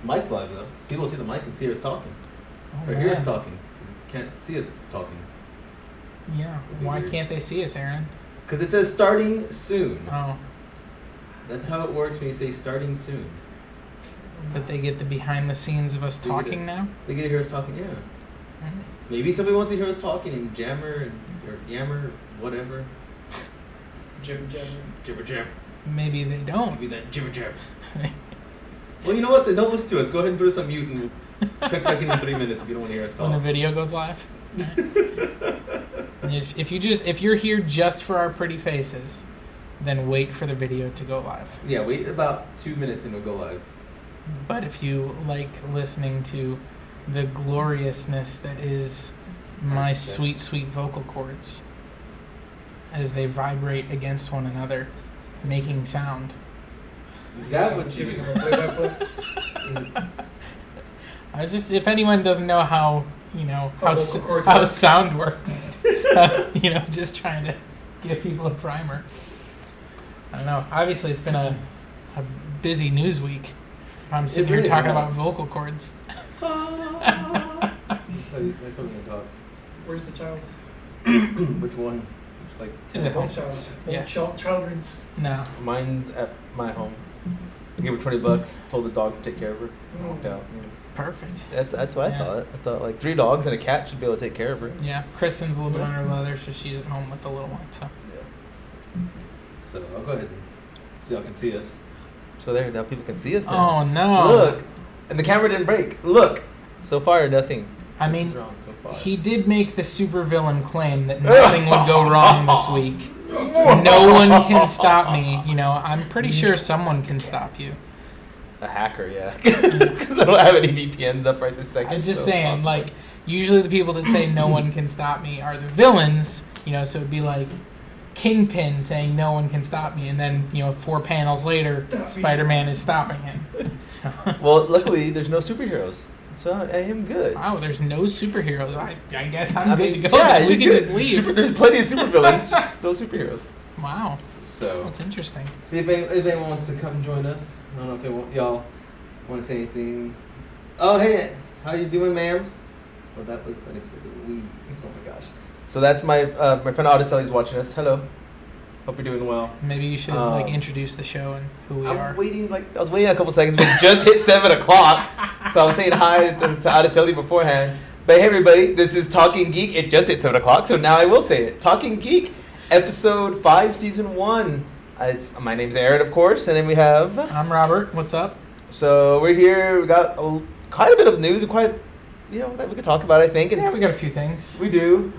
Mic's live though. People see the mic and see us talking. Oh, Or hear us talking. Can't see us talking. Yeah. Why can't they see us, Aaron? Because it says starting soon. Oh. That's how it works when you say starting soon. That they get the behind the scenes of us talking now? They get to hear us talking, yeah. Right. Maybe somebody wants to hear us talking in jammer or yammer, whatever. Jibber jabber. Jibber jabber. Maybe they don't. Maybe that jibber jabber. Well, you know what? Then don't listen to us. Go ahead and put us on mute and we'll check back in 3 minutes if you don't want to hear us talk. When the video goes live. And if you're here just for our pretty faces, then wait for the video to go live. Yeah, wait about 2 minutes and it'll go live. But if you like listening to the gloriousness that is my sweet, sweet vocal cords as they vibrate against one another, making sound. Is that what you I was just, if anyone doesn't know how sound works, just trying to give people a primer. I don't know. Obviously, it's been a busy news week. If I'm sitting here talking about vocal cords. That's how we're gonna talk. Where's the child? Which one? It's like Is it home? Child. Yeah. Children's. No. Mine's at my home. I gave her $20. Told the dog to take care of her. Walked out. Perfect. That's what I thought. I thought like 3 dogs and a cat should be able to take care of her. Yeah. Kristen's a little bit on her leather, so she's at home with the little one. So. Yeah. So I'll go ahead and see how I can see us. So there, now people can see us Oh now. no! Look, and the camera didn't break. Look, so far nothing. I mean, wrong so far. He did make the supervillain claim that nothing would go wrong this week. No one can stop me. I'm pretty sure someone can stop you. A hacker, yeah. Because I don't have any VPNs up right this second. I'm just saying, possibly. Usually the people that say no one can stop me are the villains. So it'd be like Kingpin saying no one can stop me, and then 4 panels later, Spider-Man is stopping him. Well, luckily there's no superheroes, so I am good. Wow, there's no superheroes. I guess I'm good to go. Yeah, we can just leave. There's plenty of supervillains, no superheroes. Wow. So that's interesting. See if anyone wants to come join us. I don't know if y'all want to say anything. Oh, hey, how you doing, ma'ams? Well, that was unexpected. Oh my gosh. So that's my friend Audiceli's watching us. Hello. Hope you're doing well. Maybe you should introduce the show and who we are. I was waiting a couple seconds, but it just hit 7 o'clock. So I was saying hi to Audiceli beforehand. But hey, everybody, this is Talkin Geek. It just hit 7 o'clock, so now I will say it. Talkin Geek, episode 5, season 1. My name's Aaron, of course, and then we have... I'm Robert. What's up? So we're here. We got quite a bit of news and quite... that we could talk about, I think. And yeah, we got a few things. We do.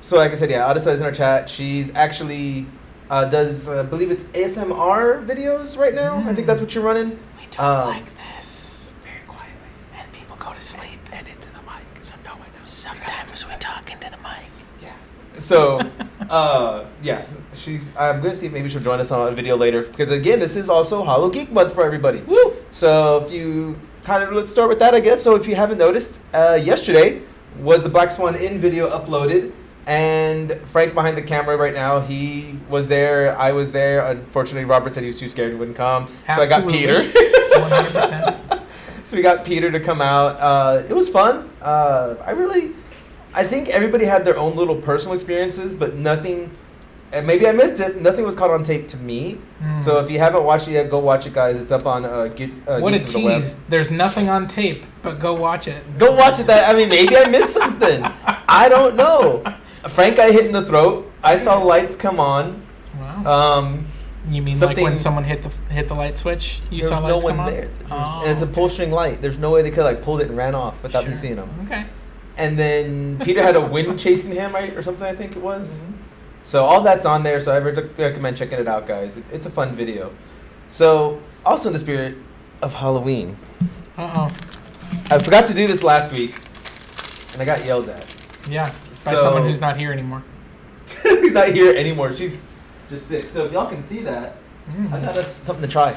So like I said, yeah, Audiceli's in our chat. She's actually does, I believe it's ASMR videos right now. I think that's what you're running. We talk like this, very quietly, and people go to sleep. And into the mic, so no one knows. Sometimes we talk into the mic. Yeah. So, yeah, I'm going to see if maybe she'll join us on a video later. Because again, this is also Hollow Geek Month for everybody. Woo! So if you... let's start with that, I guess. So if you haven't noticed, yesterday was the Black Swan In video uploaded, and Frank behind the camera right now, he was there, I was there. Unfortunately, Robert said he was too scared and wouldn't come. Absolutely. So I got Peter. 100%. So we got Peter to come out. It was fun. I think everybody had their own little personal experiences, but nothing... And maybe I missed it. Nothing was caught on tape to me. So if you haven't watched it yet, go watch it, guys. It's up on what a Geeks of the Web. tease. There's nothing on tape, but go watch it. Go watch it. Maybe I missed something. I don't know. Frank got hit in the throat. I saw lights come on. Wow. You mean like when someone hit the light switch? You saw lights come on? There. And it's a pull string light. There's no way they could pulled it and ran off without me seeing them. Okay. And then Peter had a wind chasing him, right, or something, I think it was. Mm-hmm. So all that's on there, so I recommend checking it out, guys. It's a fun video. So, also in the spirit of Halloween. Uh-oh. I forgot to do this last week, and I got yelled at. Yeah, by someone who's not here anymore. Who's not here anymore. She's just sick. So if y'all can see that, I got us something to try.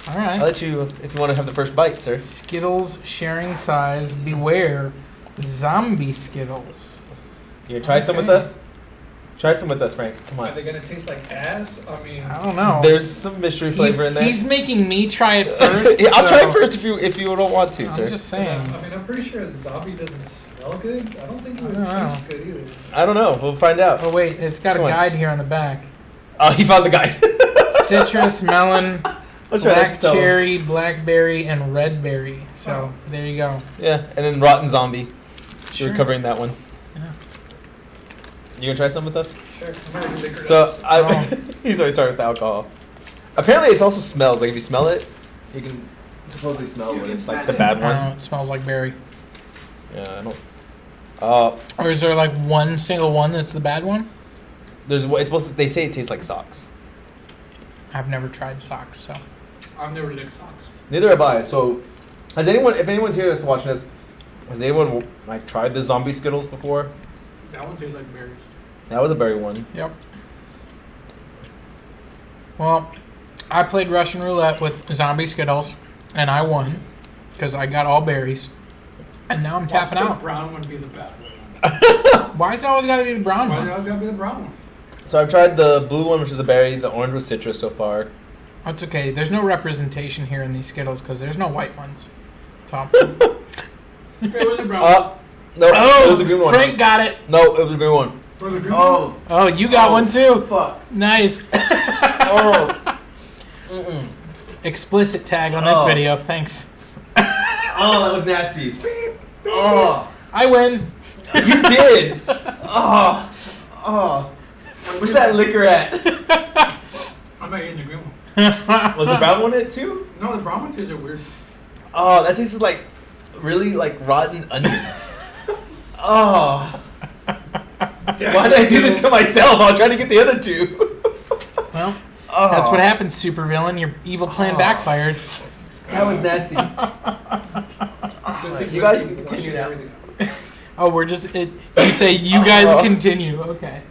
All right. I'll let you, if you want to have the first bite, sir. Skittles sharing size. Beware. Zombie Skittles. You gonna try some with us? Try some with us, Frank. Come Are on. they gonna taste like ass? I mean, I don't know. There's some mystery flavor in there. He's making me try it first. Yeah, I'll try so it first if you don't want to, I'm sir. just saying. I mean, I'm pretty sure a zombie doesn't smell good. I don't think it would I don't taste good either. I don't know. We'll find out. Oh wait, it's got a Come on. guide here on the back. Oh, he found the guide. Citrus, melon, I'll try not black to tell him. cherry, blackberry, and red berry. So there you go. Yeah, and then rotten zombie. Sure. You're covering that one. Yeah. You gonna try some with us? Sure. I'm ready to liquor it So up. he's already started with the alcohol. Apparently, it also smells. Like if you smell it, you can supposedly smell You when can it's like smell the it. bad I don't know, one. it smells like berry. Yeah, I don't. Or is there like one single one that's the bad one? It's supposed to. They say it tastes like socks. I've never tried socks, so. I've never licked socks. Neither have I. So, has anyone? If anyone's here that's watching this, has anyone like tried the zombie Skittles before? That one tastes like berries. That was a berry one. Yep. Well, I played Russian roulette with zombie Skittles, and I won because I got all berries. And now I'm tapping Watch out. the brown one be the bad one. Why is it always got to be the brown Why one? it gotta be the brown one? So I've tried the blue one, which is a berry. The orange was citrus so far. That's okay. There's no representation here in these Skittles because there's no white ones. So. Okay, it was a brown one. No, it was the green one. Frank got it. No, it was the green one. Was it green one? Oh, you got one too. Fuck. Nice. Oh. Mm-mm. Explicit tag on this Oh. video. Thanks. Oh, that was nasty. Oh, I win. you did. Oh, oh. Where's that liquor at? I'm not eating the green one. Was the brown one it too? No, the brown one tastes weird. Oh, that tastes like really like rotten onions. Oh. Why did I do this to myself? I was trying to get the other two. Well, Oh, that's what happens, supervillain. Your evil plan Oh. backfired. That was nasty. You guys can continue now. Oh, we're just. You say you guys Oh. continue. Okay.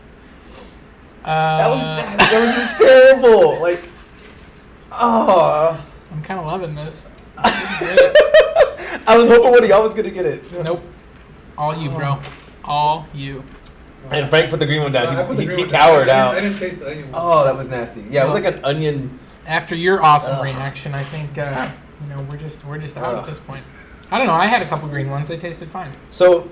That was just terrible. Like, oh. I'm kind of loving this. This is great. I was hoping one of y'all was gonna get it. Nope. All you, bro. All you. And Frank put the green one down. I put the green He one down. cowered I out. didn't taste the onion one. Oh, that was nasty. Yeah, it was like an onion. After your awesome Ugh. reaction, I think we're just out at Ugh. this point. I don't know. I had a couple green ones. They tasted fine. So,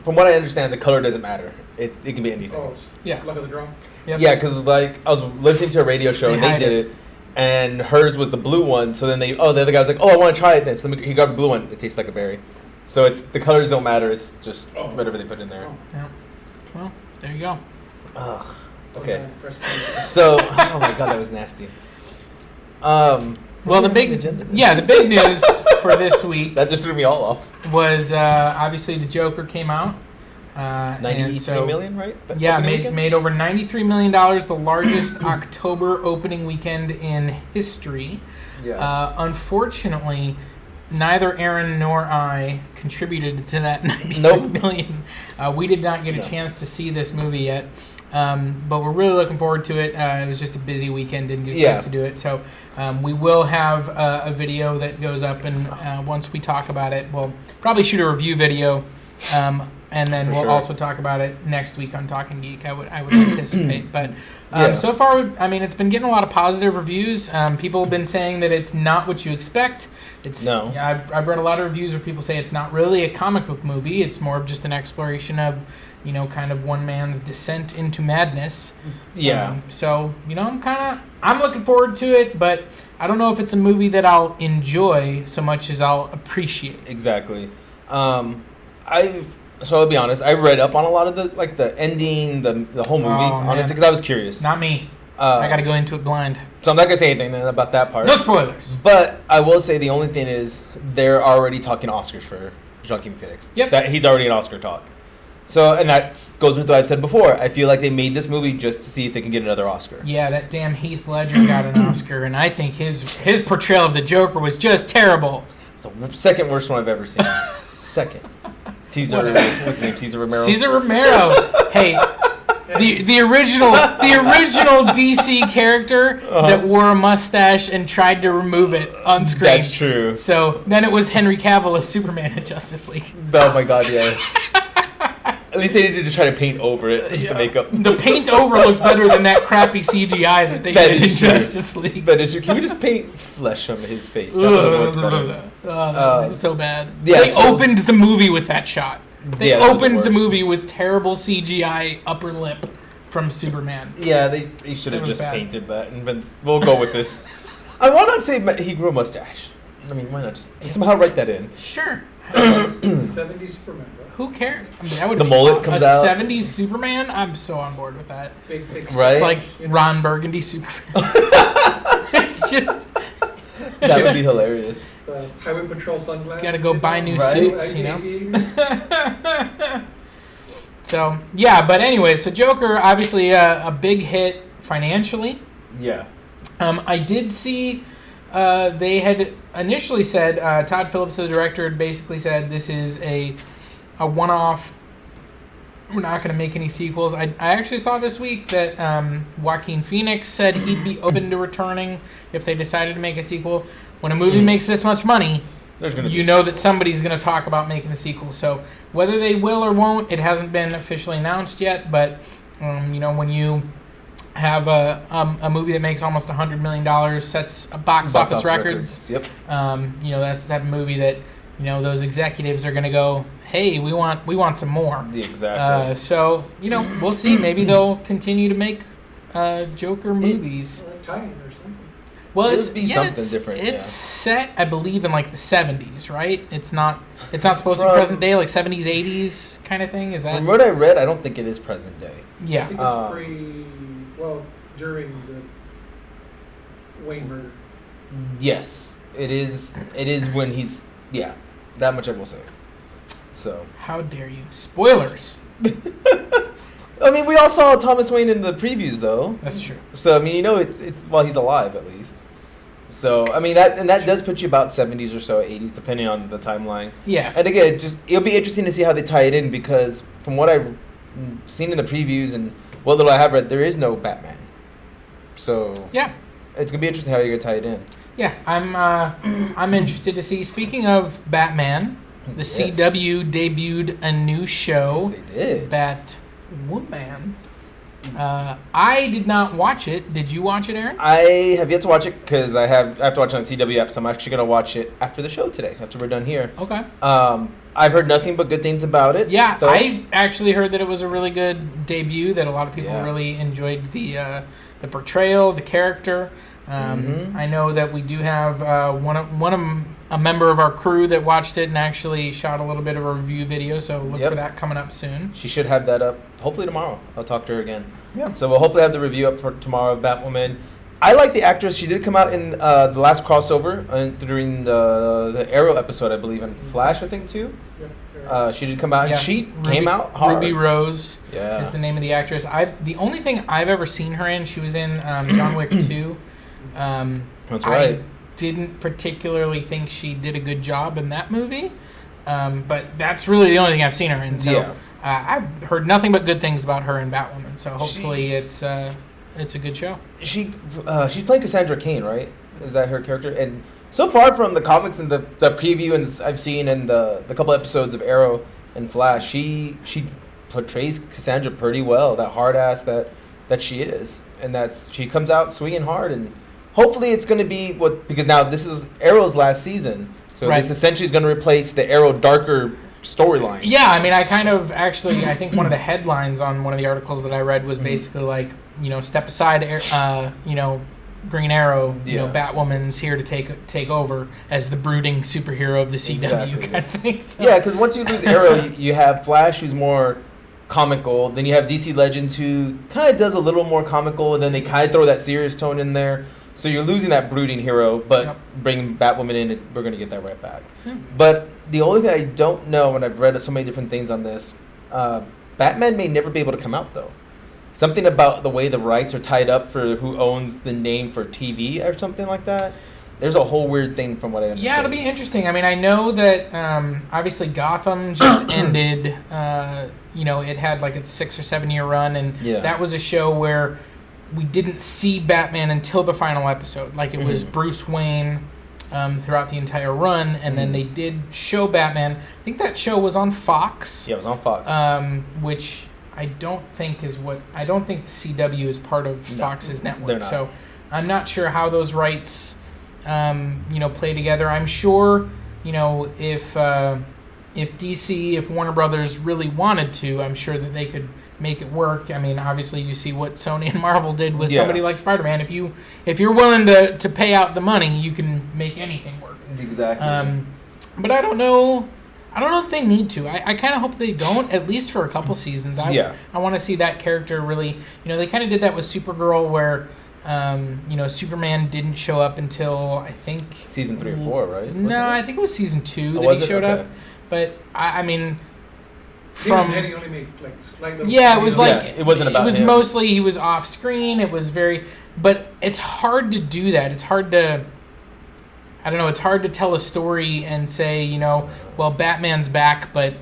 from what I understand, the color doesn't matter. It can be anything. Oh, Yeah. luck of the draw. Yep. Yeah, because like I was listening to a radio show They and they hide did it. it, and hers was the blue one. So then the other guy was like, "Oh, I want to try it then." So he grabbed the blue one. It tastes like a berry. So it's the colors don't matter. It's just Oh. whatever they put in there. Oh. Yeah. Well, there you go. Ugh. Okay. Press play. So, oh my god, that was nasty. Well, what the do we big have on the agenda? yeah, the big news for this week That just threw me all off. was obviously the Joker came out. 93 million, right? That Yeah, opening made weekend? made over $93 million, the largest October opening weekend in history. Yeah. Unfortunately, neither Aaron nor I contributed to that 93 Nope. million. We did not get a No. chance to see this movie yet, but we're really looking forward to it. It was just a busy weekend, didn't get a Yeah. chance to do it. So we will have a video that goes up, and once we talk about it, we'll probably shoot a review video. And then For we'll sure. also talk about it next week on Talkin Geek. I would anticipate, but Yeah. so far, I mean, it's been getting a lot of positive reviews. People have been saying that it's not what you expect. It's No. yeah, I've read a lot of reviews where people say it's not really a comic book movie. It's more of just an exploration of, kind of one man's descent into madness. Yeah. So I'm looking forward to it, but I don't know if it's a movie that I'll enjoy so much as I'll appreciate. Exactly. So I'll be honest. I read up on a lot of the ending, the whole movie, Oh, man. honestly, because I was curious. Not me. Uh, I got to go into it blind. So I'm not gonna say anything then about that part. No spoilers. But I will say the only thing is they're already talking Oscars for Joaquin Phoenix. Yep. That he's already an Oscar talk. So and that goes with what I've said before. I feel like they made this movie just to see if they can get another Oscar. Yeah, that damn Heath Ledger got an Oscar, and I think his portrayal of the Joker was just terrible. It's the second worst one I've ever seen. Second. Caesar. Whatever. What's his name? Caesar Romero. Caesar Romero. Hey, the original DC character that wore a mustache and tried to remove it on screen. That's true. So then it was Henry Cavill as Superman in Justice League. Oh my God, yes. At least they didn't just try to paint over it with the makeup. The paint over looked better than that crappy CGI that they did in Justice League. That is true. Can we just paint flesh on his face? That would work better. That was so bad. Yeah, they opened the movie with that shot. They opened the worst. movie with terrible CGI upper lip from Superman. Yeah, they should have just bad. painted that, and been, we'll go with this. I want to say he grew a mustache. I mean, why not just somehow write that in? Sure. It's a 70s Superman, bro. Who cares? I mean, that would The be mullet comes a out. 70s Superman. I'm so on board with that. Big fix. Right? It's like Ron Burgundy Superman. It's just That would be hilarious. The Highway Patrol sunglasses. gotta go buy new Right? suits, you know. So yeah, but anyway, so Joker obviously a big hit financially. Yeah. I did see they had initially said Todd Phillips, the director, had basically said this is a one-off. We're not going to make any sequels. I actually saw this week that Joaquin Phoenix said he'd be open to returning if they decided to make a sequel. When a movie makes this much money, you know that somebody's going to talk about making a sequel. So whether they will or won't, it hasn't been officially announced yet. But you know, when you have a movie that makes almost $100 million, sets box office records. Yep. You know, that's the type of movie that, you know, those executives are going to go, hey, we want some more. Exactly. So, you know, we'll see. Maybe they'll continue to make Joker movies. Or Titan or something. Well, It it's would be yeah, something different, It's yeah. set, I believe, in like the 70s, right? It's not supposed to be present day, like 70s, 80s kind of thing. Is that? From what I read, I don't think it is present day. I Yeah. think it's during the Wayne murder. Yes, it is. It is when he's that much I will say. So. How dare you? Spoilers. I mean, we all saw Thomas Wayne in the previews, though. That's true. So I mean, you know, it's while he's alive at least. So I mean that does put you about 70s or so, 80s, depending on the timeline. Yeah. And again, it'll be interesting to see how they tie it in because from what I've seen in the previews and what little I have read, there is no Batman. So Yeah. it's gonna be interesting how you're gonna tie it in. Yeah, I'm interested to see. Speaking of Batman, the Yes. CW debuted a new show, Yes, they did. Batwoman. I did not watch it. Did you watch it, Aaron? I have yet to watch it because I have to watch it on CW app, so I'm actually gonna watch it after the show today, after we're done here. Okay. I've heard nothing but good things about it. Yeah, though. I actually heard that it was a really good debut. That a lot of people Yeah. really enjoyed the portrayal, the character. I know that we do have a member of our crew that watched it and actually shot a little bit of a review video. So look for that coming up soon. She should have that up hopefully tomorrow. I'll talk to her again. Yeah. So we'll hopefully have the review up for tomorrow of Batwoman. I like the actress. She did come out in the last crossover during the Arrow episode, I believe, and Flash, I think, too. Yep. She did come out, Yeah. and she came out hard. Ruby Rose Yeah. is the name of the actress. The only thing I've ever seen her in, she was in John Wick 2. That's right. I didn't particularly think she did a good job in that movie, but that's really the only thing I've seen her in. So I've heard nothing but good things about her in Batwoman. So hopefully it's a good show. She's playing Cassandra Cain, right? Is that her character? And so far from the comics and the preview and I've seen in the couple episodes of Arrow and Flash, she portrays Cassandra pretty well. That hard ass that she is, and she comes out swinging hard. And hopefully it's going to be because now this is Arrow's last season, so this essentially is going to replace the Arrow darker storyline. Yeah, I mean, I think one of the headlines on one of the articles that I read was basically like, you know, step aside, you know, Green Arrow, you know, Batwoman's here to take over as the brooding superhero of the CW kind of thing. So. Yeah, because once you lose Arrow, you have Flash, who's more comical. Then you have DC Legends, who kind of does a little more comical, and then they kind of throw that serious tone in there. So you're losing that brooding hero, but bringing Batwoman in, we're going to get that right back. Yeah. But the only thing I don't know, and I've read so many different things on this, Batman may never be able to come out, though. Something about the way the rights are tied up for who owns the name for TV or something like that. There's a whole weird thing from what I understand. Yeah, it'll be interesting. I mean, I know that obviously Gotham just ended. You know, it had like a 6 or 7 year run, and that was a show where we didn't see Batman until the final episode. Like it was Bruce Wayne throughout the entire run, and then they did show Batman. I think that show was on Fox. Yeah, it was on Fox. Which I don't think the CW is part of Fox's network. They're not. So I'm not sure how those rights, play together. I'm sure, if DC, if Warner Brothers really wanted to, I'm sure that they could make it work. I mean, obviously, you see what Sony and Marvel did with somebody like Spider-Man. If you're willing to pay out the money, you can make anything work. Exactly. But I don't know. I don't know if they need to. I kind of hope they don't, at least for a couple seasons. I want to see that character really. They kind of did that with Supergirl, where Superman didn't show up until I think season 3 or 4, right? I think it was season 2 that he showed up. But I mean. From then he only made like slight little. Yeah, it was like it wasn't about. It was him. mostly he was off screen. It was but it's hard to do that. It's hard to. I don't know. It's hard to tell a story and say, well, Batman's back, but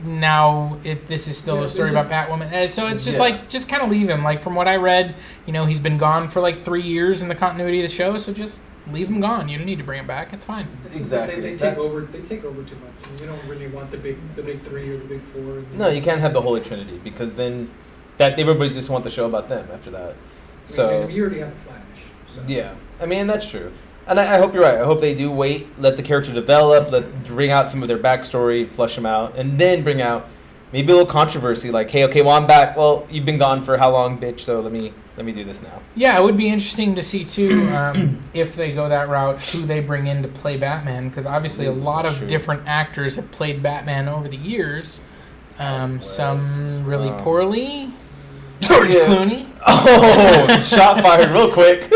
now this is still a story about Batwoman. And so it's just kind of leave him. Like from what I read, he's been gone for like 3 years in the continuity of the show. So just leave him gone. You don't need to bring him back. It's fine. Exactly. They take over. They take over too much. You don't really want the big 3 or the big 4. No, you can't have the Holy Trinity because then everybody just want the show about them after that. So you already have the Flash. So. Yeah, I mean that's true, and I hope you're right. I hope they do wait, let the character develop, bring out some of their backstory, flesh them out, and then bring out maybe a little controversy like, hey, okay, well I'm back. Well, you've been gone for how long, bitch? So let me do this now. Yeah, it would be interesting to see too if they go that route, who they bring in to play Batman, because obviously a lot of different actors have played Batman over the years. Some really poorly. George Clooney. Oh, shot fired real quick.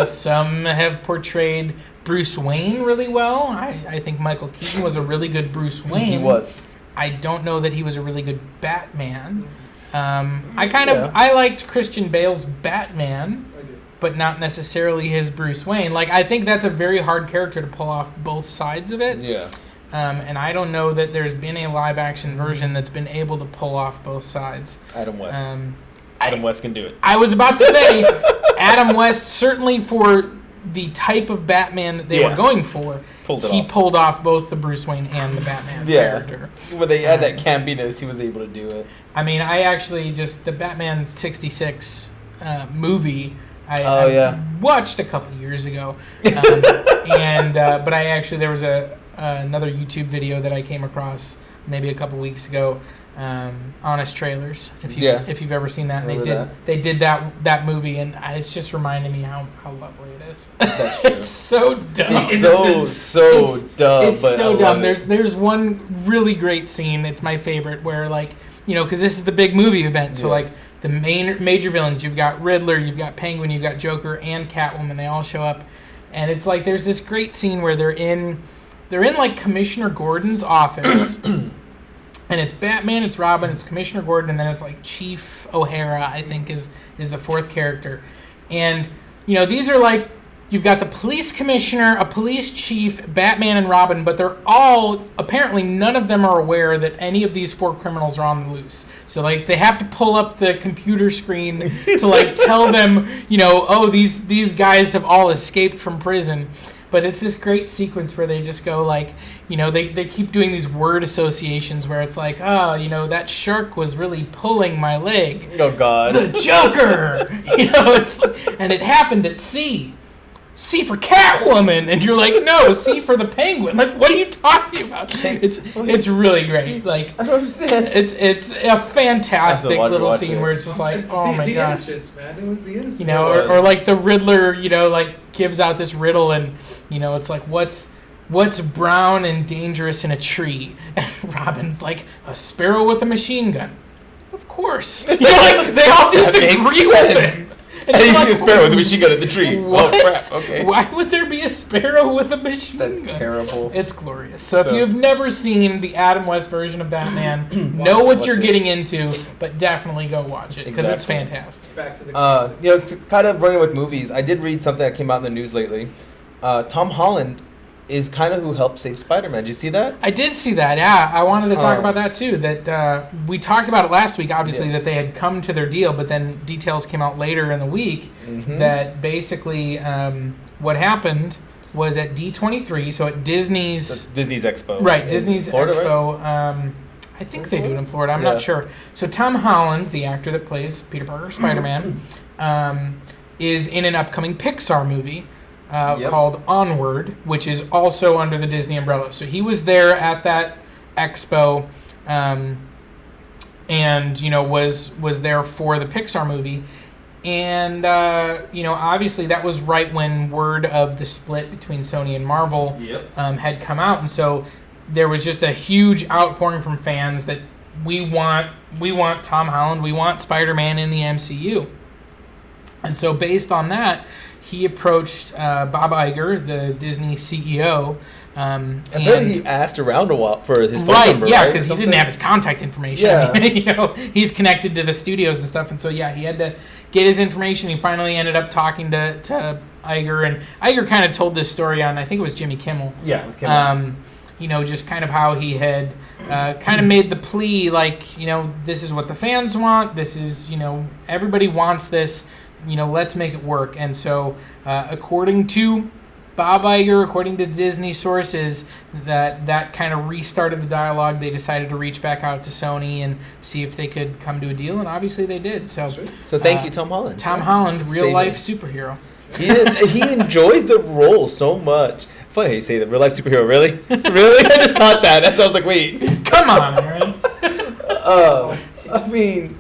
Some have portrayed Bruce Wayne really well. I think Michael Keaton was a really good Bruce Wayne. He was. I don't know that he was a really good Batman. I liked Christian Bale's Batman, but not necessarily his Bruce Wayne. Like, I think that's a very hard character to pull off both sides of it. Yeah. And I don't know that there's been a live-action version that's been able to pull off both sides. Adam West. Adam West can do it. I was about to say, Adam West, certainly for the type of Batman that they were going for, pulled off both the Bruce Wayne and the Batman character. When they had that campiness, he was able to do it. I mean, I actually the Batman 66 movie, I watched a couple years ago. But I actually, there was another YouTube video that I came across maybe a couple weeks ago, Honest Trailers, if you've ever seen that. And they did that movie, and it's just reminding me how lovely it is. That's true. It's so dumb. It's so dumb. It's so dumb. There's one really great scene. It's my favorite where because this is the big movie event. So the major villains, you've got Riddler, you've got Penguin, you've got Joker, and Catwoman. They all show up, and it's like there's this great scene where they're in like Commissioner Gordon's office. And it's Batman, it's Robin, it's Commissioner Gordon, and then it's like Chief O'Hara, I think, is the fourth character. And, these are like, you've got the police commissioner, a police chief, Batman, and Robin, but they're all, apparently none of them are aware that any of these 4 criminals are on the loose. So, they have to pull up the computer screen to, tell them, these guys have all escaped from prison. But it's this great sequence where they just go they keep doing these word associations where it's like, that shark was really pulling my leg. Oh, God. The Joker! And it happened at sea. C for Catwoman! And you're like, no, C for the Penguin. Like, what are you talking about? It's really great. I don't understand. It's a fantastic little scene where it's just like, it's oh my the gosh. Innocence, man. It was the innocence. Or like the Riddler, gives out this riddle and, it's like, what's brown and dangerous in a tree? And Robin's like, a sparrow with a machine gun. Of course. They all just agree with it. And you see a sparrow with a machine gun at the tree. What? Oh, crap. Okay. Why would there be a sparrow with a machine gun? That's terrible. It's glorious. So if you've never seen the Adam West version of Batman, know what you're getting into, but definitely go watch it because it's fantastic. Back to the to kind of running with movies, I did read something that came out in the news lately. Tom Holland is kind of who helped save Spider-Man. Did you see that? I did see that, yeah. I wanted to talk about that, too. That we talked about it last week, obviously, that they had come to their deal, but then details came out later in the week that basically what happened was at D23, so at Disney's. That's Disney's Expo. Right, Disney's Florida, Expo. Right? I think they do it in Florida. I'm not sure. So Tom Holland, the actor that plays Peter Parker, Spider-Man, is in an upcoming Pixar movie called Onward, which is also under the Disney umbrella. So he was there at that expo, and was there for the Pixar movie. And obviously that was right when word of the split between Sony and Marvel had come out, and so there was just a huge outpouring from fans that we want Tom Holland, we want Spider-Man in the MCU. And so based on that, he approached Bob Iger, the Disney CEO. And he asked around a while for his phone number, right? Because he didn't have his contact information. Yeah. I mean, he's connected to the studios and stuff, and so he had to get his information. He finally ended up talking to Iger, and Iger kind of told this story on, I think it was Jimmy Kimmel. Yeah, it was Kimmel. Just kind of how he had kind of made the plea, like, this is what the fans want. This is, everybody wants this. Let's make it work. And so, according to Bob Iger, according to Disney sources, that kind of restarted the dialogue. They decided to reach back out to Sony and see if they could come to a deal, and obviously they did. So thank you, Tom Holland. Tom Holland, real life superhero. He is. He enjoys the role so much. Funny how you say that. Real life superhero. Really? Really? I just caught that. That's I was like, wait. Come on, Aaron. I mean,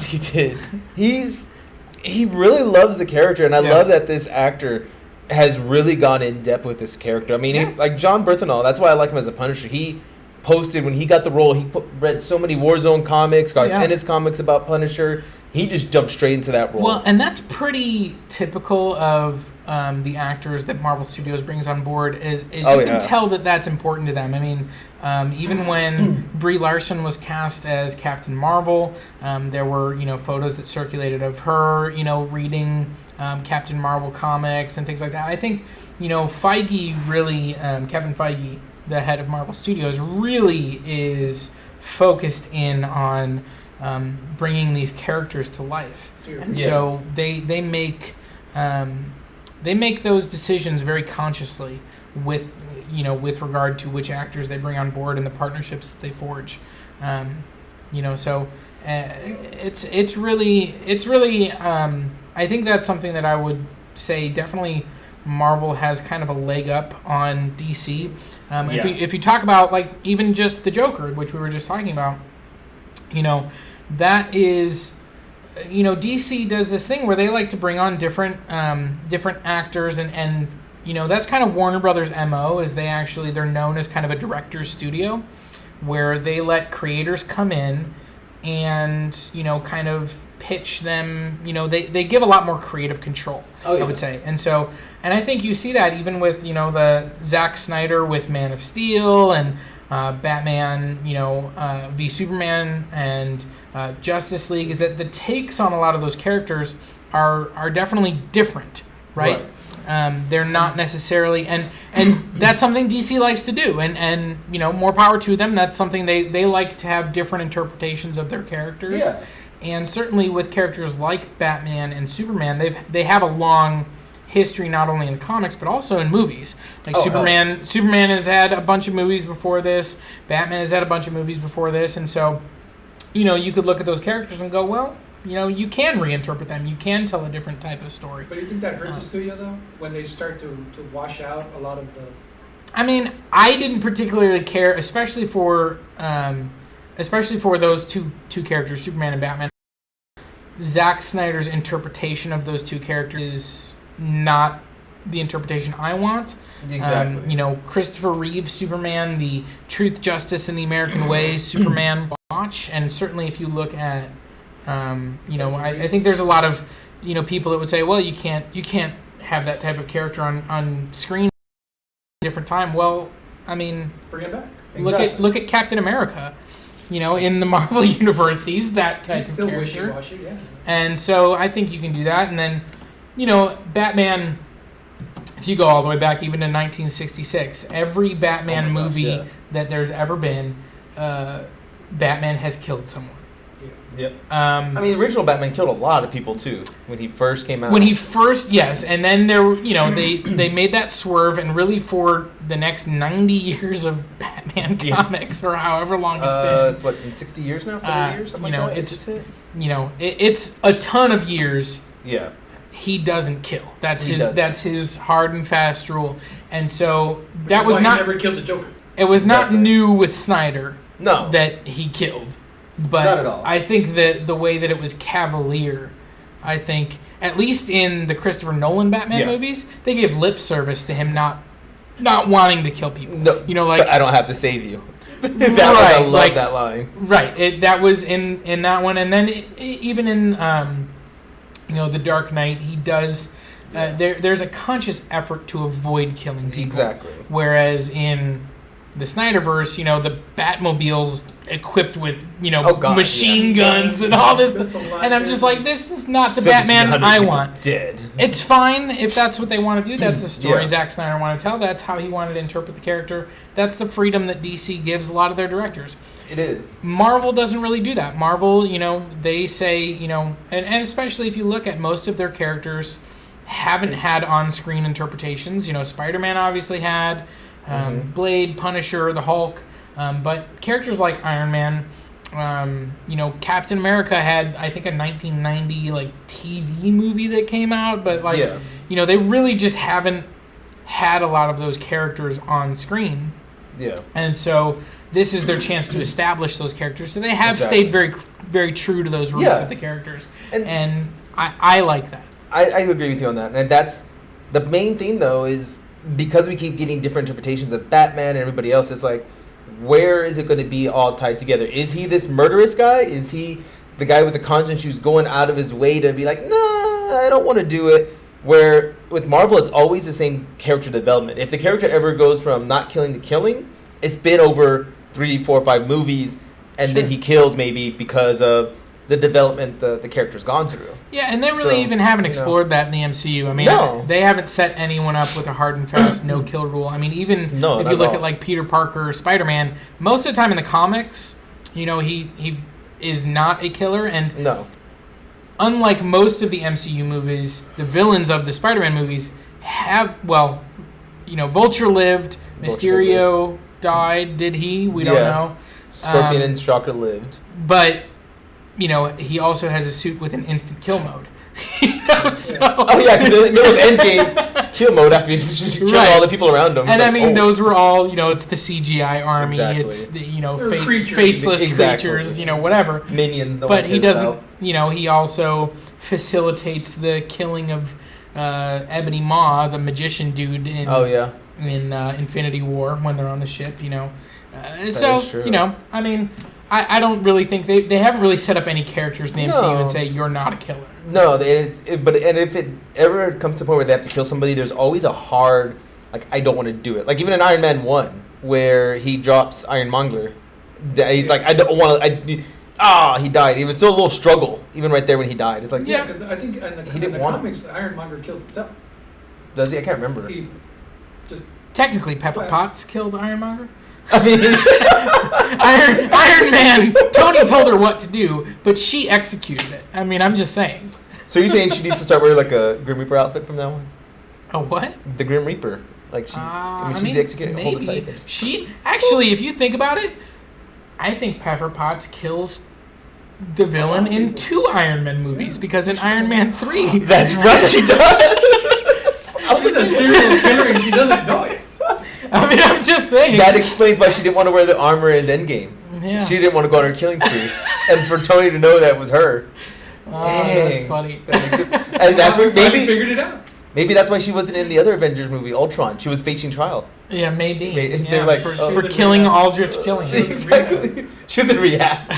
He did. He really loves the character, and I love that this actor has really gone in depth with this character. I mean, like John Berthenol, that's why I like him as a Punisher. He posted when he got the role, read so many Warzone comics, got Ennis comics about Punisher. He just jumped straight into that role. Well, and that's pretty typical of the actors that Marvel Studios brings on board. Is you can tell that that's important to them. I mean, even when Brie Larson was cast as Captain Marvel, there were photos that circulated of her reading Captain Marvel comics and things like that. I think Feige really, Kevin Feige, the head of Marvel Studios, really is focused in on bringing these characters to life, and so they make those decisions very consciously with regard to which actors they bring on board and the partnerships that they forge. So it's really I think that's something that I would say definitely Marvel has kind of a leg up on DC. If you talk about like even just the Joker, which we were just talking about, that is, DC does this thing where they like to bring on different actors and that's kind of Warner Brothers' MO. Is they're known as kind of a director's studio, where they let creators come in and kind of pitch them. They give a lot more creative control. I would say, and I think you see that even with the Zack Snyder with Man of Steel and Batman, v Superman and Justice League, is that the takes on a lot of those characters are definitely different, right? They're not necessarily, and that's something DC likes to do, and more power to them. That's something they like to have different interpretations of their characters. Yeah. And certainly with characters like Batman and Superman, they have a long history not only in comics but also in movies. Like Superman has had a bunch of movies before this. Batman has had a bunch of movies before this, and so you could look at those characters and go, well, you can reinterpret them. You can tell a different type of story. But you think that hurts the studio though, when they start to wash out a lot of the? I mean, I didn't particularly care, especially for those two characters, Superman and Batman. Zack Snyder's interpretation of those two characters is not the interpretation I want. Exactly. Christopher Reeve's Superman, the Truth, Justice, and the American Way Superman watch, and certainly if you look at, I think there's a lot of, people that would say, well, you can't have that type of character on screen at a different time. Well, I mean, bring it back. Look at Captain America. In the Marvel universe, he's that type of character. Still wishy-washy, yeah. And so I think you can do that. And then, Batman, if you go all the way back even to 1966, every Batman movie that there's ever been, Batman has killed someone. Yep. I mean, the original Batman killed a lot of people too when he first came out. Yes, and then they made that swerve, and really for the next 90 years of Batman comics, or however long it's been. It's what, in 60 years now, 70 years, something like that. It's a ton of years. Yeah. He doesn't kill. That's his hard and fast rule, and so that was not. He never killed the Joker. It was not new with Snyder. No. That he killed. But not at all. I think that the way that it was cavalier, I think, at least in the Christopher Nolan Batman movies, they gave lip service to him not wanting to kill people. No, like, but I don't have to save you. I love that line. Right. That was in that one, and then even in The Dark Knight, he does. There's a conscious effort to avoid killing people. Exactly. Whereas in the Snyderverse, the Batmobile's equipped with, machine guns and all this. And I'm just like, this is not the Batman I want. Dead. It's fine if that's what they want to do. That's the story Zack Snyder wanted to tell. That's how he wanted to interpret the character. That's the freedom that DC gives a lot of their directors. It is. Marvel doesn't really do that. Marvel, they say, and especially if you look at most of their characters haven't had on-screen interpretations. Spider-Man obviously had. Blade, Punisher, the Hulk, but characters like Iron Man, Captain America had, I think, a 1990 TV movie that came out, but they really just haven't had a lot of those characters on screen. Yeah. And so this is their chance to establish those characters. So they have stayed very, very true to those roots of the characters, and I like that. I agree with you on that, and that's the main thing, though, is. Because we keep getting different interpretations of Batman and everybody else, it's like, where is it going to be all tied together? Is he this murderous guy? Is he the guy with the conscience who's going out of his way to be like, nah, I don't want to do it? Where with Marvel, it's always the same character development. If the character ever goes from not killing to killing, it's been over 3, 4, 5 movies, and then he kills maybe because of the development the character's gone through. Yeah, and they really even haven't explored that in the MCU. I mean, they haven't set anyone up with a hard and fast no-kill rule. I mean, even if you look at like Peter Parker or Spider-Man, most of the time in the comics, he is not a killer. And unlike most of the MCU movies, the villains of the Spider-Man movies have, Vulture lived, Mysterio died, did he? We don't know. Scorpion and Shocker lived. But he also has a suit with an instant kill mode. So. Oh yeah, because in the middle of Endgame, kill mode after he just killed all the people around him. And those were all, it's the CGI army, it's the faceless creatures, whatever. Minions. But he doesn't. He also facilitates the killing of Ebony Maw, the magician dude in Infinity War when they're on the ship. I mean. I don't really think they haven't really set up any characters in the MCU and say you're not a killer. No, but if it ever comes to a point where they have to kill somebody, there's always a hard I don't want to do it. Like even in Iron Man 1 where he drops Ironmonger, he's like I don't want to. He died. It was still a little struggle even right there when he died. It's like because I think in the comics Ironmonger kills himself. Does he? I can't remember. He just technically Pepper Potts killed Ironmonger. I mean, Iron Man, Tony told her what to do, but she executed it. I mean, I'm just saying. So you're saying she needs to start wearing like a Grim Reaper outfit from now on? A what? The Grim Reaper. Like she's the executor. Maybe. She actually, if you think about it, I think Pepper Potts kills the villain in 2 Iron Man movies because in Iron Man 3. That's right, she does. She's a serial killer and she doesn't know it. I mean, I'm just saying. That explains why she didn't want to wear the armor in Endgame. Yeah. She didn't want to go on her killing spree. And for Tony to know that was her. Oh, that's funny. And that's where maybe figured it out. Maybe that's why she wasn't in the other Avengers movie, Ultron. She was facing trial. Yeah, maybe. They're like, for killing Aldrich killing. Exactly. She was in Rehab.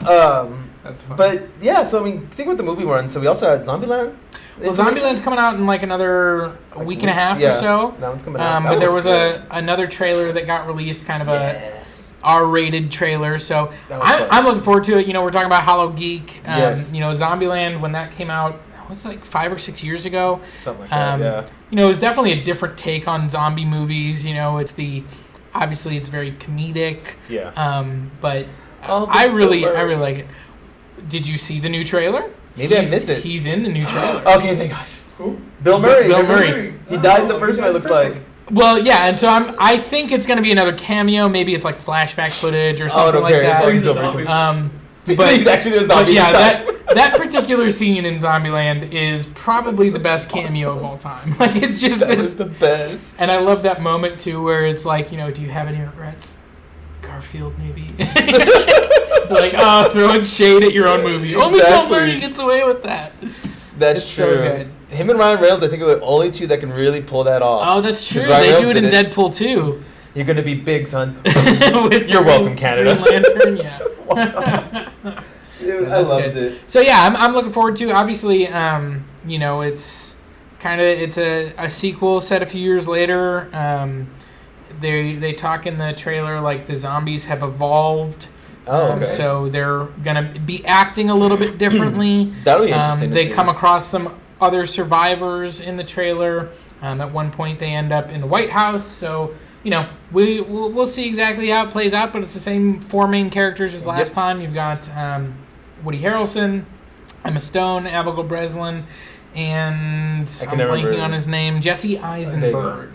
That's funny. But yeah, so I mean, seeing what the movie runs. So we also had Zombieland. Well, Zombieland's coming out in like another week and a half or so. That one's coming out. But there was another trailer that got released, kind of a R-rated trailer. So I'm looking forward to it. We're talking about Hollow Geek. Zombieland, when that came out, it was like 5 or 6 years ago. Something like that, yeah. It was definitely a different take on zombie movies. Obviously it's very comedic. Yeah. But I really like it. Did you see the new trailer? Maybe I missed it. He's in the new trailer. Okay, thank gosh. Who? Bill Murray. Bill Murray. He died in the first one, it looks like. Well, yeah, and so I think it's going to be another cameo. Maybe it's like flashback footage or something like that. He's a zombie. But he's actually a zombie. But yeah, that particular scene in Zombieland is probably the best cameo of all time. Like, it's just that was the best. And I love that moment too, where it's like, do you have any regrets? Garfield, maybe. Like, throwing shade at your own movie. Only Bill Murray gets away with that. That's true. So good. Him and Ryan Reynolds, I think, are the only two that can really pull that off. Oh, that's true. They do it in Deadpool too. You're gonna be big, son. You're welcome, Canada. Green Lantern, yeah. Dude, I loved it. So yeah, I'm looking forward to. Obviously, it's it's a sequel set a few years later. They talk in the trailer like the zombies have evolved. Oh, okay. So they're gonna be acting a little bit differently. That'll be interesting. They come across some other survivors in the trailer. At one point, they end up in the White House. So we'll see exactly how it plays out. But it's the same four main characters as last time. You've got Woody Harrelson, Emma Stone, Abigail Breslin, and I'm blanking on his name, Jesse Eisenberg,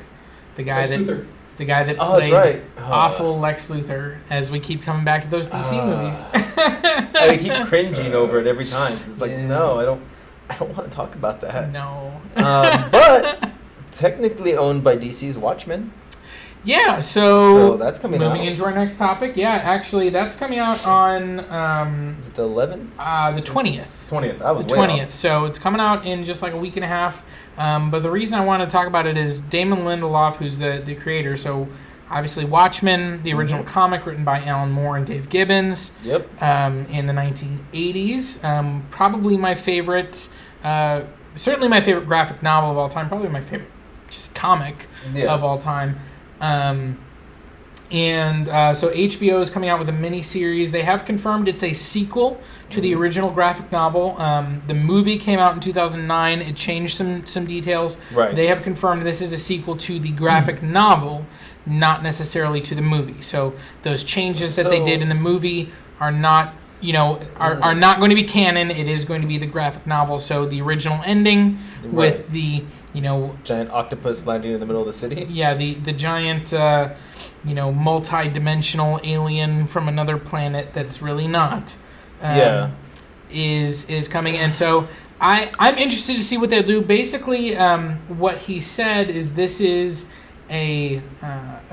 the guy that played awful Lex Luthor. As we keep coming back to those DC movies, I keep cringing over it every time. It's like, no, I don't want to talk about that. No, but technically owned by DC's Watchmen. Yeah, so that's coming out. Moving into our next topic, actually, that's coming out on... is it the 11th? The 20th. 20th, I was the 20th, off. So it's coming out in just like a week and a half. But the reason I want to talk about it is Damon Lindelof, who's the creator. So obviously Watchmen, the original comic written by Alan Moore and Dave Gibbons. Yep. In the 1980s. Probably my favorite... certainly my favorite graphic novel of all time. Probably my favorite just comic of all time. So HBO is coming out with a mini-series. They have confirmed it's a sequel to the original graphic novel. The movie came out in 2009. It changed some details. Right. They have confirmed this is a sequel to the graphic novel, not necessarily to the movie. So those changes that they did in the movie are not, are not going to be canon. It is going to be the graphic novel. So the original ending with the... giant octopus landing in the middle of the city. Yeah, the giant, multi-dimensional alien from another planet that's really not. Is coming, and so I'm interested to see what they'll do. Basically, what he said is this is a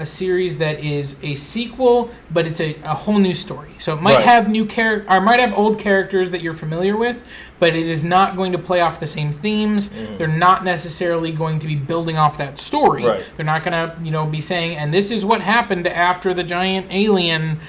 series that is a sequel, but it's a whole new story. So it might have might have old characters that you're familiar with, but it is not going to play off the same themes. They're not necessarily going to be building off that story. They're not going to, be saying, and this is what happened after the giant alien,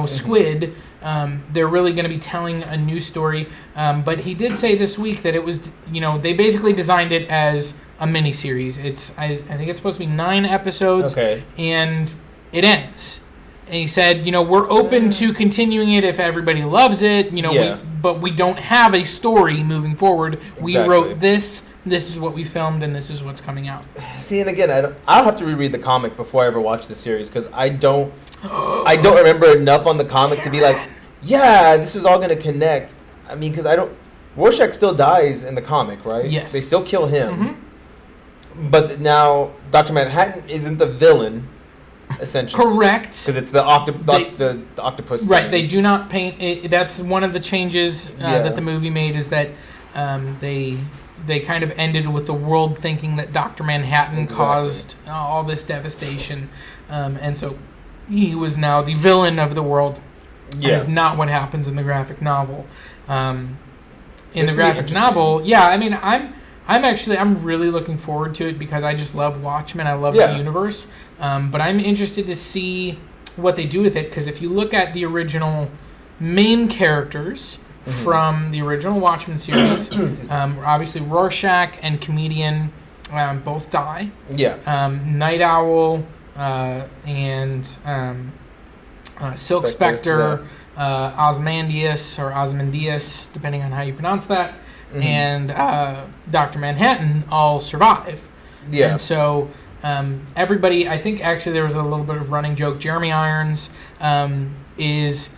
squid. They're really going to be telling a new story. But he did say this week that it was, they basically designed it as a mini-series. I think it's supposed to be 9 episodes, and it ends. And he said, we're open to continuing it if everybody loves it, but we don't have a story moving forward. Exactly. We wrote this is what we filmed, and this is what's coming out. See, and again, I'll have to reread the comic before I ever watch the series, because I don't remember enough on the comic to be like, yeah, this is all going to connect. I mean, because Rorschach still dies in the comic, right? Yes. They still kill him. But now Dr. Manhattan isn't the villain, essentially. Correct. Because it's the octopus. Right. Thing. They do not paint it. That's one of the changes that the movie made, is that they kind of ended with the world thinking that Dr. Manhattan caused all this devastation. And so he was now the villain of the world. Yeah. And is not what happens in the graphic novel. In the graphic novel, I mean, I'm really looking forward to it because I just love Watchmen. I love the universe. But I'm interested to see what they do with it, because if you look at the original main characters from the original Watchmen series, obviously Rorschach and Comedian both die. Yeah. Night Owl and Silk Spectre, Ozymandias, depending on how you pronounce that, and Dr. Manhattan all survive. Yeah. And so everybody, I think actually there was a little bit of running joke. Jeremy Irons is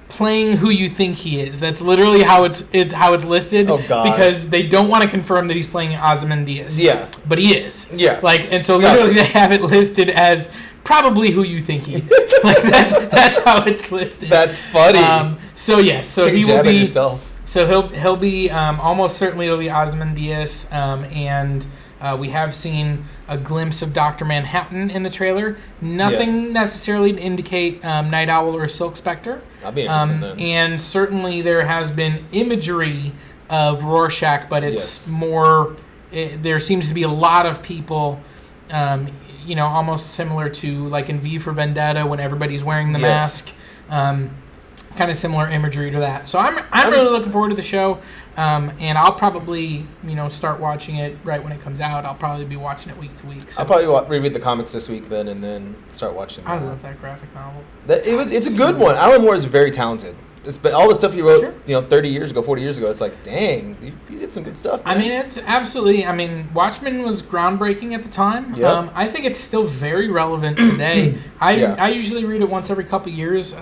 playing who you think he is. That's literally how it's listed. Oh, God. Because they don't want to confirm that he's playing Ozymandias. Yeah. But he is. Yeah. Like, and so literally they have it listed as probably who you think he is. Like that's how it's listed. That's funny. So yes, so Take a he will jab at be. yourself. So he'll be almost certainly it'll be Ozymandias, and we have seen a glimpse of Dr. Manhattan in the trailer. Nothing necessarily to indicate Night Owl or Silk Spectre. I'll be interested then. And certainly there has been imagery of Rorschach, but it's more. There seems to be a lot of people. Almost similar to like in V for Vendetta when everybody's wearing the mask. Kind of similar imagery to that. So I'm really looking forward to the show, and I'll probably start watching it right when it comes out. I'll probably be watching it week to week. So. I'll probably reread the comics this week then, and then start watching. I love that graphic novel. It's a good one. Alan Moore is very talented. But all the stuff he wrote, 30 years ago, 40 years ago, it's like, dang, you did some good stuff. Man. I mean, it's absolutely. I mean, Watchmen was groundbreaking at the time. Yep. I think it's still very relevant today. I usually read it once every couple of years.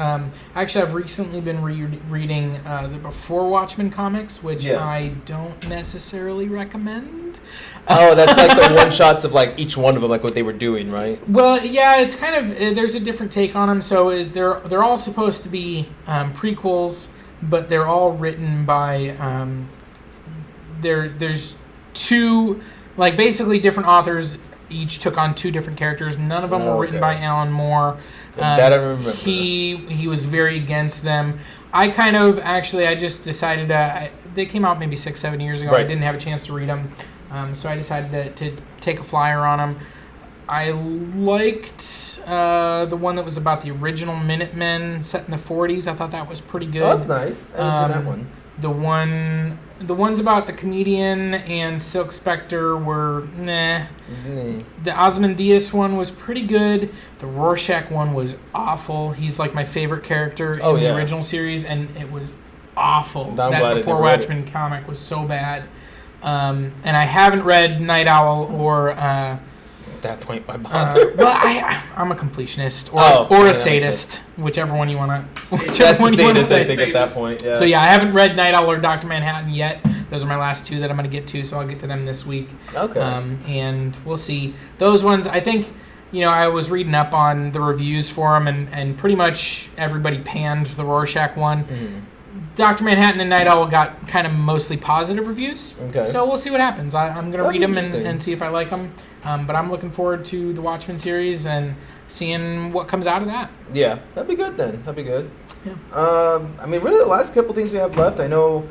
Actually, I've recently been reading the Before Watchmen comics, which I don't necessarily recommend. Oh, that's like the one shots of like each one of them, like what they were doing, right? Well, yeah, it's kind of there's a different take on them. So they're all supposed to be prequels, but they're all written by there's two like basically different authors. Each took on two different characters. None of them were written by Alan Moore. That I remember. He was very against them. I just decided they came out maybe 6-7 years ago. Right. I didn't have a chance to read them. So I decided to take a flyer on them. I liked the one that was about the original Minutemen set in the 40s. I thought that was pretty good. Oh, that's nice. I haven't seen that one. The ones about the comedian and Silk Spectre were nah. Mm-hmm. The Ozymandias one was pretty good. The Rorschach one was awful. He's like my favorite character in the original series, and it was awful. That Before Watchmen comic was so bad. And I haven't read Night Owl or. At that point, why bother? I'm a completionist or a sadist, whichever one you want to. That's a sadist, I think, at that point. Yeah. So yeah, I haven't read Night Owl or Dr. Manhattan yet. Those are my last two that I'm going to get to, so I'll get to them this week. Okay. And we'll see. Those ones, I think, I was reading up on the reviews for them, and pretty much everybody panned the Rorschach one. Mm-hmm. Dr. Manhattan and Night Owl got kind of mostly positive reviews. Okay. So we'll see what happens. I'm going to read them and see if I like them. But I'm looking forward to the Watchmen series and seeing what comes out of that. Yeah, that'd be good then. That'd be good. Yeah. Really the last couple things we have left, I know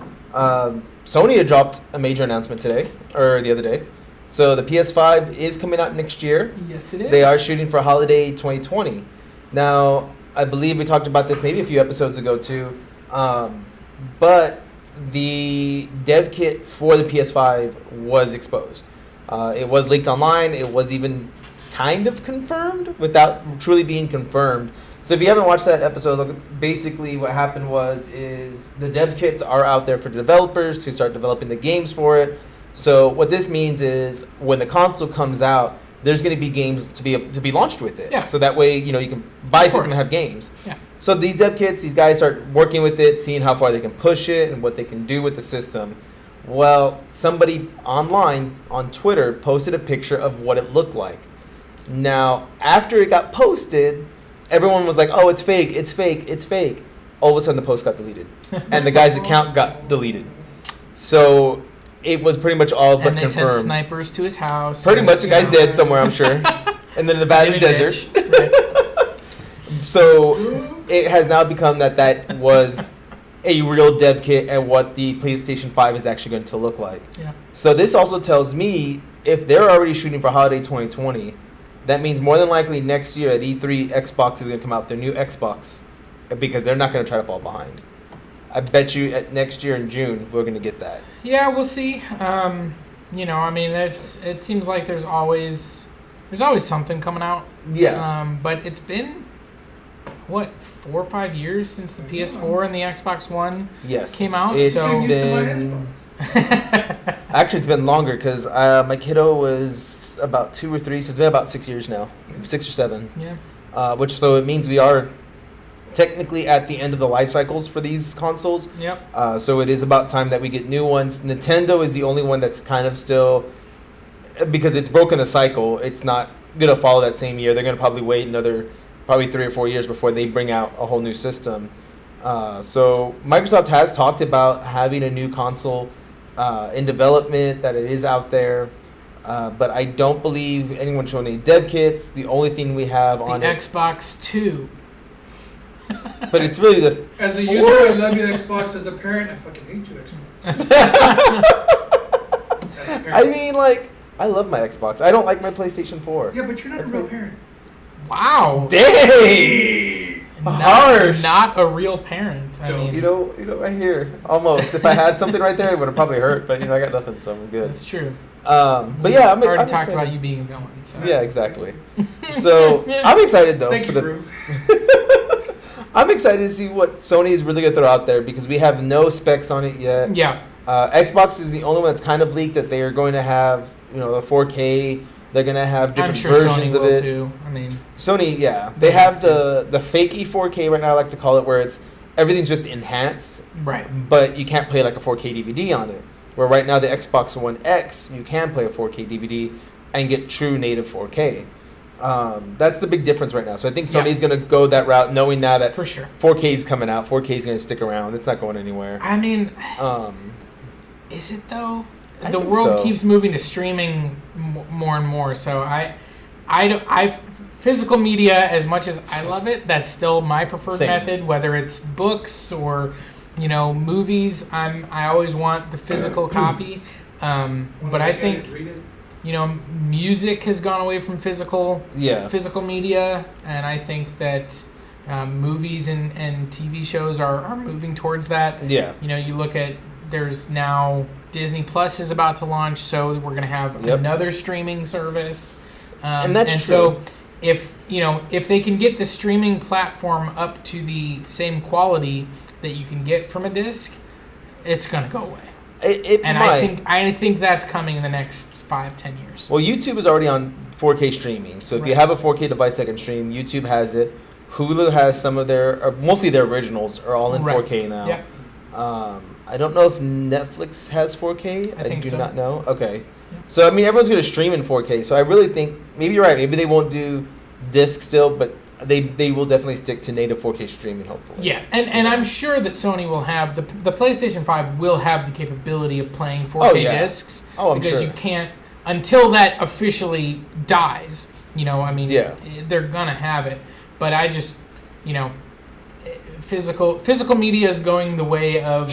Sony had dropped a major announcement today, or the other day. So the PS5 is coming out next year. Yes, it is. They are shooting for holiday 2020. Now, I believe we talked about this maybe a few episodes ago too. But the dev kit for the PS5 was exposed. It was leaked online. It was even kind of confirmed without truly being confirmed. So if you haven't watched that episode, look, basically what happened is the dev kits are out there for developers to start developing the games for it. So what this means is when the console comes out, there's going to be games to be launched with it. Yeah. So that way, you can buy a system and have games. Yeah. So these dev kits, these guys start working with it, seeing how far they can push it and what they can do with the system. Well, somebody online on Twitter posted a picture of what it looked like. Now, after it got posted, everyone was like, oh, it's fake, it's fake, it's fake. All of a sudden, the post got deleted. And the guy's account got deleted. So it was pretty much all but confirmed. And they sent snipers to his house. Pretty much, the guy's dead somewhere, I'm sure. In the Nevada desert. Right. So it has now become that was a real dev kit and what the PlayStation 5 is actually going to look like. Yeah. So this also tells me if they're already shooting for holiday 2020, that means more than likely next year at E3, Xbox is going to come out with their new Xbox because they're not going to try to fall behind. I bet you at next year in June we're going to get that. Yeah, we'll see. It seems like there's always something coming out. Yeah. But it's been 4 or 5 years since the PS4 and the Xbox One came out. It's been actually it's been longer because my kiddo was about 2 or 3, so it's been about 6 years now, 6 or 7. Yeah. So it means we are technically at the end of the life cycles for these consoles. Yep. So it is about time that we get new ones. Nintendo is the only one that's kind of still, because it's broken the cycle, it's not going to follow that same year. They're going to probably wait another probably 3 or 4 years before they bring out a whole new system. So Microsoft has talked about having a new console in development, that it is out there. But I don't believe anyone showing any dev kits. The only thing we have on the it, Xbox 2. but it's really the As a 4? user, I love you, Xbox. As a parent, I fucking hate you, Xbox. As a parent. I mean, like, I love my Xbox. I don't like my PlayStation 4. Yeah, but you're not a real parent. Wow. Dang! Harsh. Not a real parent. I Don't. mean, You know, I hear almost. If I had something right there, it would have probably hurt. But I got nothing, so I'm good. that's true. But yeah, I'm already I'm talked excited. about you being a villain. So. Yeah, exactly. So I'm excited though Thank for you, the. Groove. I'm excited to see what Sony is really gonna throw out there because we have no specs on it yet. Yeah. Xbox is the only one that's kind of leaked that they are going to have, the 4K. They're gonna have I'm different sure versions Sony of will it. too. I mean, Sony, yeah, they have the fakey 4K right now. I like to call it, where it's everything's just enhanced, right. but you can't play like a 4K DVD on it. Where right now the Xbox One X, you can play a 4K DVD and get true native 4K. That's the big difference right now. So I think Sony's going to go that route, knowing now that For sure. 4K is coming out. 4K is going to stick around. It's not going anywhere. I mean, Um, is it though? I The think world so. keeps moving to streaming more and more. So I physical media, as much as I love it, that's still my preferred Same. method. Whether it's books or movies, I always want the physical copy. But I think Read it. music has gone away from physical yeah. media, and I think that movies and TV shows are moving towards that. Yeah. You look at, there's now Disney Plus is about to launch, so we're going to have Yep. another streaming service. And that's true. So if they can get the streaming platform up to the same quality that you can get from a disc, it's going to go away. It And might. I think that's coming in the next 5-10 years. Well, YouTube is already on 4K streaming. So if you Right. have a 4K device that can stream, YouTube has it. Hulu has some of or mostly their originals are all in Right. 4K now. Yep. I don't know if Netflix has 4K. I think do so. not know. Okay. So, I mean, everyone's going to stream in 4K. So I really think, maybe you're right. Maybe they won't do disc still, but they will definitely stick to native 4K streaming, hopefully. Yeah, and I'm sure that Sony will have, the PlayStation 5 will have the capability of playing 4K yeah. discs. Oh, I'm because sure. you can't, until that officially dies, I mean, Yeah. they're going to have it. But I just, physical media is going the way of,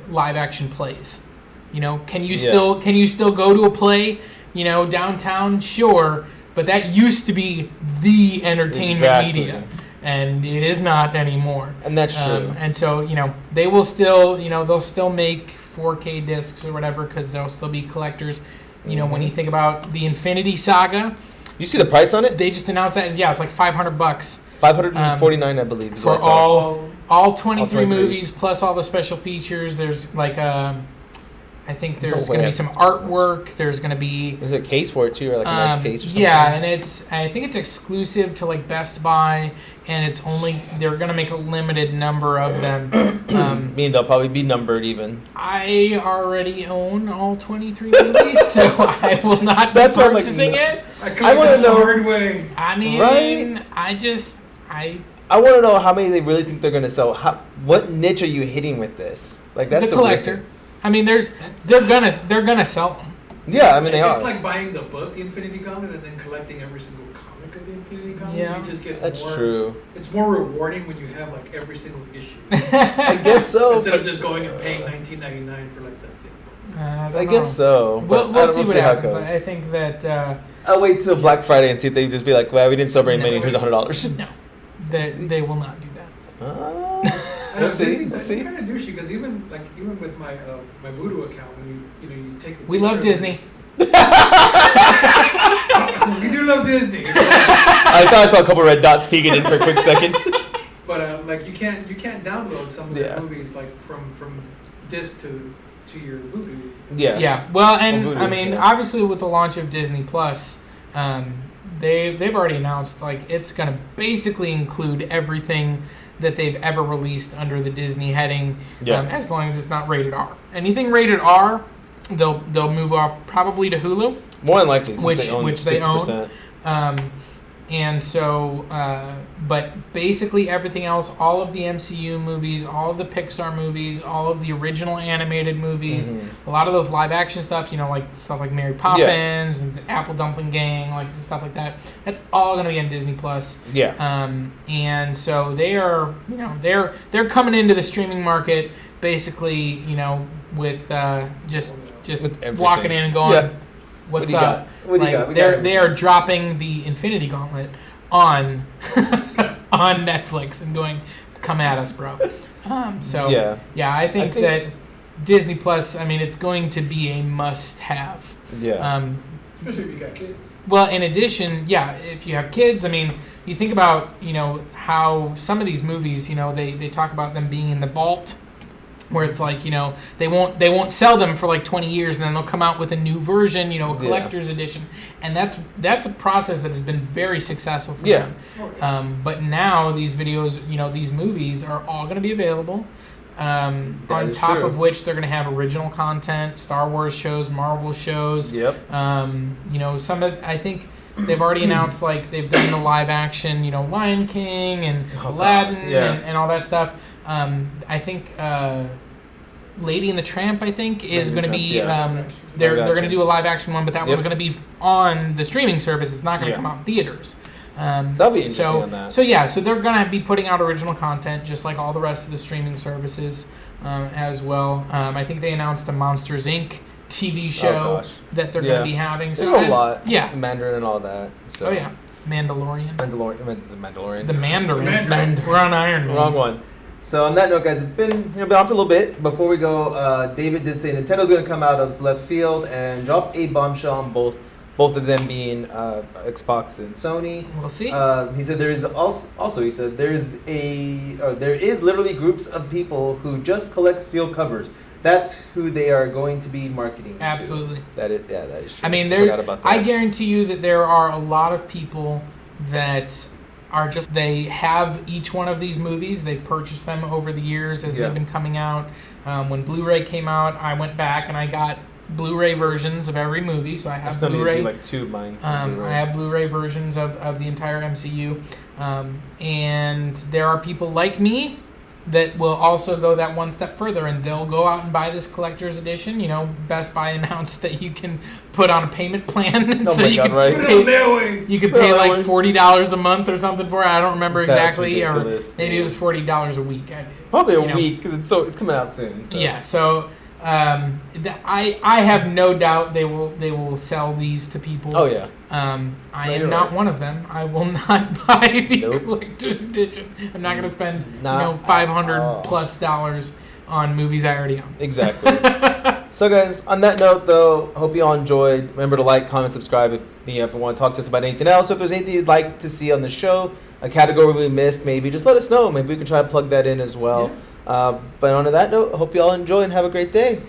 live action plays. Can you still go to a play, downtown? Sure. But that used to be the entertainment Exactly. media, and it is not anymore. And that's true. And so, they will still, they'll still make 4K discs or whatever because there'll still be collectors. When you think about the Infinity Saga, You see the price on it? they just announced that. Yeah, it's like $500 $549, I believe. Is for what I saw. all 23 All 23. movies plus all the special features. There's like I think there's No way going to I be some can spell that. artwork. There's going to be There's a case for it too, or like a nice case or something. yeah, and I think it's exclusive to like Best Buy, and it's only they're going to make a limited number of them. I mean, they'll probably be numbered even. I already own all 23 movies, so I will not be That's what I'm like, purchasing no. it. I wanna want to know- the hard way. I mean, Right? I I want to know how many they really think they're gonna sell. What niche are you hitting with this? Like that's the a weird collector. thing. I mean, they're gonna sell them. Yeah, I mean they It's are. like buying the book, The Infinity Gauntlet, and then collecting every single comic of The Infinity Gauntlet. Yeah. You just get That's more. true. It's more rewarding when you have like every single issue I guess so. instead of just going and paying $19.99 for like the thick book. I guess so. But We'll see we'll what how it happens. goes. I think that I'll wait till Black Friday and see if they just be like, well, we didn't sell very many. No. Here's $100. no, they will not do that. We'll see. Disney, We'll see. kind of douchey because even with my my Voodoo account, when you take the We love picture of Disney. it- we do love Disney, I thought I saw a couple red dots peeking in for a quick second. but like you can't download some of Yeah. the movies like from disc to your Voodoo. Yeah. Yeah. Well, and Voodoo, I mean, yeah. obviously with the launch of Disney Plus, they've already announced like it's gonna basically include everything that they've ever released under the Disney heading, as long as it's not rated R. Anything rated R, they'll move off probably to Hulu. More than likely, since which they own which they 6%. own. And so, but basically everything else, all of the MCU movies, all of the Pixar movies, all of the original animated movies, a lot of those live action stuff, like stuff like Mary Poppins and the Apple Dumpling Gang, like stuff like that. That's all going to be on Disney Plus. Yeah. And so they are, they're coming into the streaming market basically, with just with walking in and going. Yeah. What's up? What do you got? They are dropping the Infinity Gauntlet on on Netflix and going, come at us, bro. I think that Disney Plus, it's going to be a must-have. Yeah. Especially if you got kids. Well, in addition, if you have kids, you think about how some of these movies, they talk about them being in the vault. Where it's like, they won't sell them for like 20 years, and then they'll come out with a new version, a collector's edition, and that's a process that has been very successful for them. But now these videos, these movies are all going to be available. On top of which they're going to have original content, Star Wars shows, Marvel shows. Yep. Some of I think they've already announced like they've done the live action, Lion King and Aladdin and all that stuff. I think Lady and the Tramp, is going to be they're going to do a live action one, but that one's going to be on the streaming service. It's not going to come out in theaters. So that'll be interesting on that. So they're going to be putting out original content just like all the rest of the streaming services as well. I think they announced a Monsters Inc. TV show that they're going to be having. So there's a lot. Yeah. Mandarin and all that. So. Oh yeah. Mandalorian. The Mandarin. We're on Iron Man. Wrong one. So on that note, guys, it's been on for a little bit. Before we go, David did say Nintendo's going to come out of left field and drop a bombshell on both of them being Xbox and Sony. We'll see. He said there is also he said there is literally groups of people who just collect sealed covers. That's who they are going to be marketing. Absolutely. To. That is true. I guarantee you that there are a lot of people that are just, they have each one of these movies. They've purchased them over the years as they've been coming out. When Blu-ray came out, I went back and I got Blu-ray versions of every movie. So I have Blu-ray. Like two of mine. I have Blu-ray versions of the entire MCU. And there are people like me that will also go that one step further, and they'll go out and buy this collector's edition. Best Buy announced that you can put on a payment plan, you can pay like $40 a month or something for it. I don't remember exactly, or maybe it was $40 a week. Probably a week because it's coming out soon. So. Yeah, so I have no doubt they will sell these to people. Oh yeah. I am not one of them. I will not buy the collector's edition. I'm not going to spend $500+ on movies I already own. Exactly. So guys, on that note though, hope you all enjoyed. Remember to like, comment, subscribe if you want to talk to us about anything else. If there's anything you'd like to see on the show, a category we missed, maybe just let us know. Maybe we can try to plug that in as well. Yeah. But on that note, I hope you all enjoy and have a great day.